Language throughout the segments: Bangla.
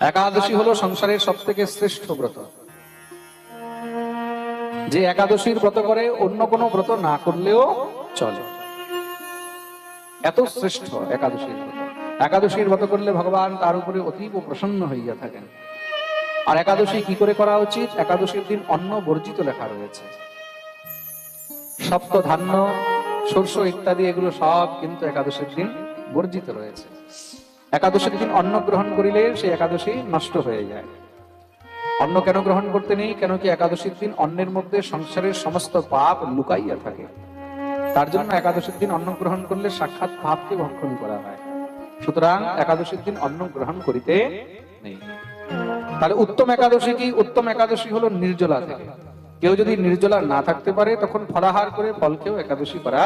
একাদশী হলো সংসারের সব থেকে শ্রেষ্ঠ ব্রত। যে একাদশীর ব্রত করে অন্য কোনো ব্রত না করলেও চলে, এত শ্রেষ্ঠ একাদশীর ব্রত। একাদশীর ব্রত করলে ভগবান তার উপরে অতীব প্রসন্ন হইয়া থাকেন। আর একাদশী কি করে করা উচিত? একাদশীর দিন অন্ন বর্জিত লেখা রয়েছে। সপ্ত ধান্য, শস্য ইত্যাদি এগুলো সব কিন্তু একাদশীর দিন বর্জিত রয়েছে। একাদশীর দিন অন্ন গ্রহণ করিলে সেই একাদশী নষ্ট হয়ে যায়। অন্ন কেন গ্রহণ করতে নেই? কেন কি একাদশীর দিন অন্নের মধ্যে সংসারের সমস্ত পাপ লুকাইয়া থাকে। তার জন্য একাদশীর দিন অন্ন গ্রহণ করলে সাক্ষাৎ পাপকে ভক্ষণ করা হয়। সুতরাং একাদশীর দিন অন্ন গ্রহণ করিতে নেই। তাহলে উত্তম একাদশী কি? উত্তম একাদশী হলো নির্জলা থেকে। কেউ যদি নির্জলা না থাকতে পারে তখন ফলাহার করে ফল খেয়েও একাদশী করা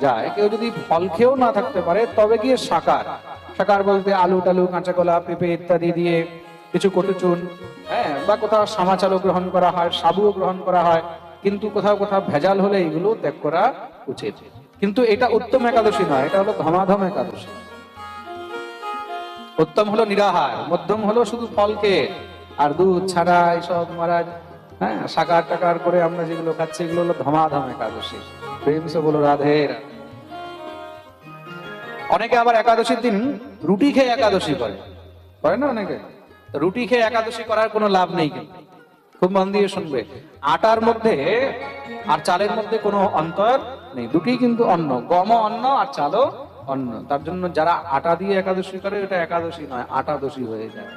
যায়। কেউ যদি ফল খেয়েও না থাকতে পারে তবে গিয়ে সাকার, সাকার বলতে আলু টালু কাঁচা কলা পেঁপে ইত্যাদি দিয়ে কিছু কটুচুন, বা কোথাও সামাচালও গ্রহণ করা হয়, সাবুও গ্রহণ করা হয়, কিন্তু কোথাও কোথাও ভেজাল হলে এগুলো ত্যাগ করা উচিত। কিন্তু এটা উত্তম একাদশী নয়, এটা হলো ধমাধম একাদশী। উত্তম হলো নিরাহার, মধ্যম হলো শুধু ফলকে আর দুধ ছাড়া এইসব মহারাজ সাকার টাকার করে আমরা যেগুলো খাচ্ছি এগুলো হলো ধমাধম একাদশী। প্রেম সে বলো রাধে। অনেকে আবার একাদশীর দিন রুটি খেয়ে একাদশী করে না অনেকে। রুটি খেয়ে একাদশী করার কোনো লাভ নেই, কিন্তু খুব মন দিয়ে শুনবে, আটার মধ্যে আর চালের মধ্যে কোনো অন্তর নেই, দুটি কিন্তু অন্ন, গমও অন্ন আর চালও অন্ন। তার জন্য যারা আটা দিয়ে একাদশী করে এটা একাদশী নয়, আটাদশী হয়ে যায়।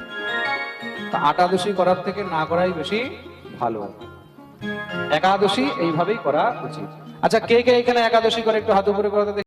তা আটাদশী করার থেকে না করাই বেশি ভালো। একাদশী এইভাবেই করা উচিত। আচ্ছা, কে কে এখানে একাদশী করে একটু হাত উপরে করে